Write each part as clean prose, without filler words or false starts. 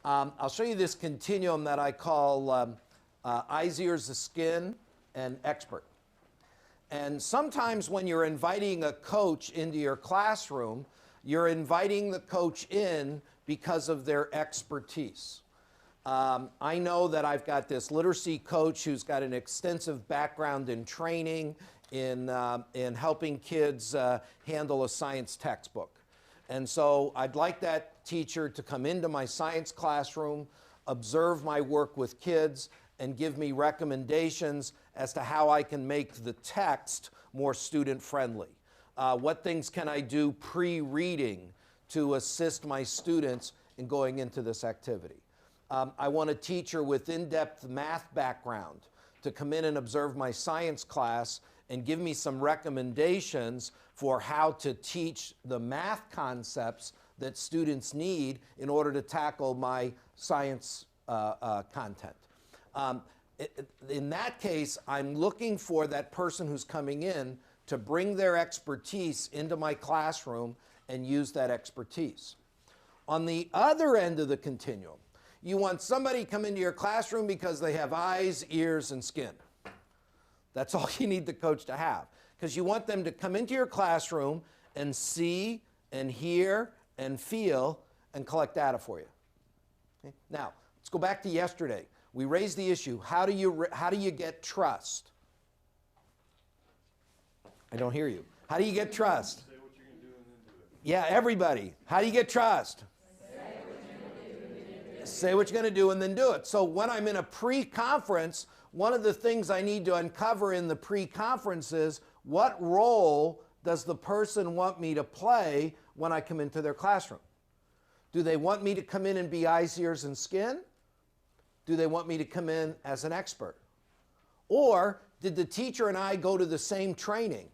I'll show you this continuum that I call eyes, ears, the skin, and expert. And sometimes when you're inviting a coach into your classroom, you're inviting the coach in because of their expertise. I know that I've got this literacy coach who's got an extensive background in training, in helping kids handle a science textbook. And so I'd like that teacher to come into my science classroom, observe my work with kids, and give me recommendations as to how I can make the text more student-friendly. What things can I do pre-reading to assist my students in going into this activity? I want a teacher with in-depth math background to come in and observe my science class and give me some recommendations for how to teach the math concepts that students need in order to tackle my science content. In that case, I'm looking for that person who's coming in to bring their expertise into my classroom and use that expertise. On the other end of the continuum, you want somebody to come into your classroom because they have eyes, ears, and skin. That's all you need the coach to have, because you want them to come into your classroom and see and hear and feel and collect data for you. Okay? Now, let's go back to yesterday. We raised the issue, how do you get trust? I don't hear you. How do you get trust? Say what you're going to do and then do it. Yeah, everybody. How do you get trust? Say what you're going to do and then do it. So when I'm in a pre-conference, one of the things I need to uncover in the pre-conference is, what role does the person want me to play when I come into their classroom? Do they want me to come in and be eyes, ears, and skin? Do they want me to come in as an expert? Or did the teacher and I go to the same training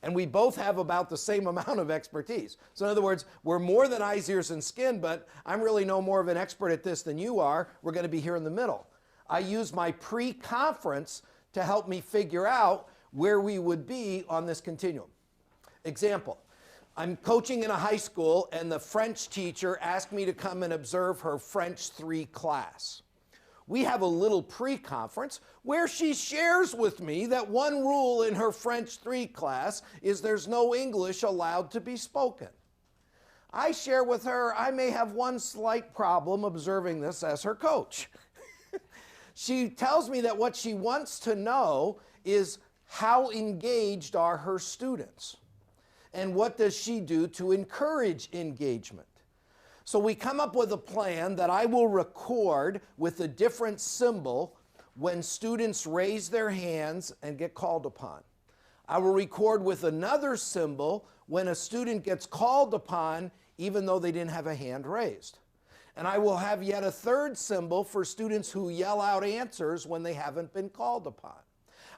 and we both have about the same amount of expertise? So in other words, we're more than eyes, ears, and skin, but I'm really no more of an expert at this than you are. We're going to be here in the middle. I use my pre-conference to help me figure out where we would be on this continuum. Example, I'm coaching in a high school and the French teacher asked me to come and observe her French 3 class. We have a little pre-conference where she shares with me that one rule in her French 3 class is there's no English allowed to be spoken. I share with her I may have one slight problem observing this as her coach. She tells me that what she wants to know is how engaged are her students and what does she do to encourage engagement. So we come up with a plan that I will record with a different symbol when students raise their hands and get called upon. I will record with another symbol when a student gets called upon even though they didn't have a hand raised. And I will have yet a third symbol for students who yell out answers when they haven't been called upon.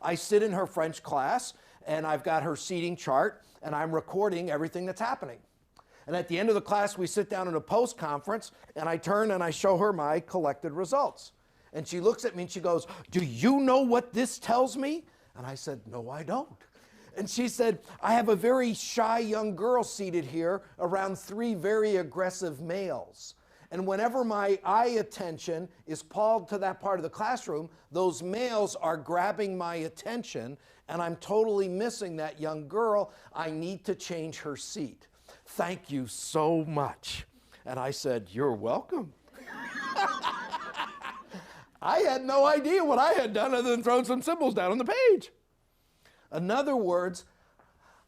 I sit in her French class and I've got her seating chart and I'm recording everything that's happening. And at the end of the class, we sit down in a post-conference, and I turn and I show her my collected results. And she looks at me and she goes, "Do you know what this tells me?" And I said, "No, I don't." And she said, "I have a very shy young girl seated here around 3 very aggressive males. And whenever my eye attention is called to that part of the classroom, those males are grabbing my attention, and I'm totally missing that young girl. I need to change her seat. Thank you so much." And I said, "You're welcome." I had no idea what I had done other than throw some symbols down on the page. In other words,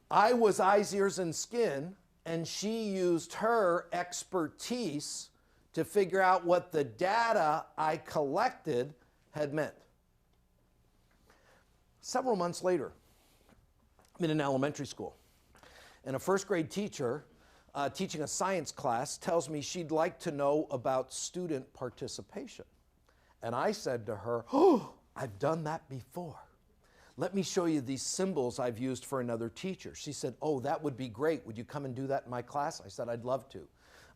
I was eyes, ears, and skin, and she used her expertise to figure out what the data I collected had meant. Several months later, I'm in an elementary school, and a first grade teacher teaching a science class tells me she'd like to know about student participation. And I said to her, "Oh, I've done that before. Let me show you these symbols I've used for another teacher." She said, "Oh, that would be great. Would you come and do that in my class?" I said, "I'd love to."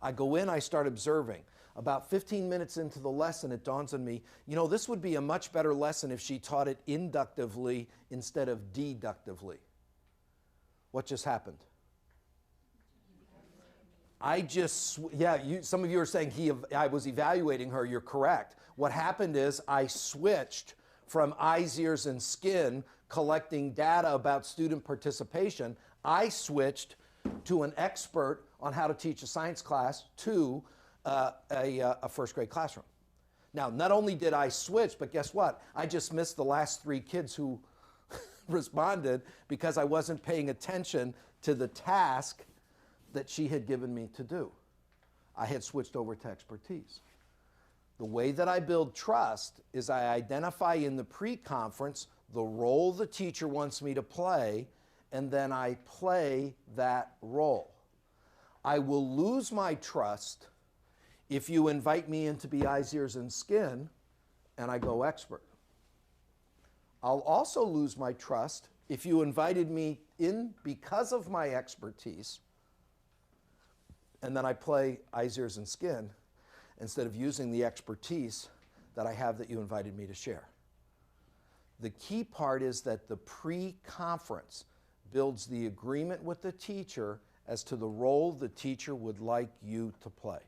I go in, I start observing. About 15 minutes into the lesson, it dawns on me, this would be a much better lesson if she taught it inductively instead of deductively. What just happened? I just, yeah, some of you are saying I was evaluating her. You're correct. What happened is I switched from eyes, ears, and skin collecting data about student participation. I switched to an expert on how to teach a science class to a first grade classroom. Now, not only did I switch, but guess what? I just missed the last 3 kids who responded because I wasn't paying attention to the task that she had given me to do. I had switched over to expertise. The way that I build trust is I identify in the pre-conference the role the teacher wants me to play, and then I play that role. I will lose my trust if you invite me in to be eyes, ears, and skin, and I go expert. I'll also lose my trust if you invited me in because of my expertise, and then I play eyes, ears, and skin instead of using the expertise that I have that you invited me to share. The key part is that the pre-conference builds the agreement with the teacher as to the role the teacher would like you to play.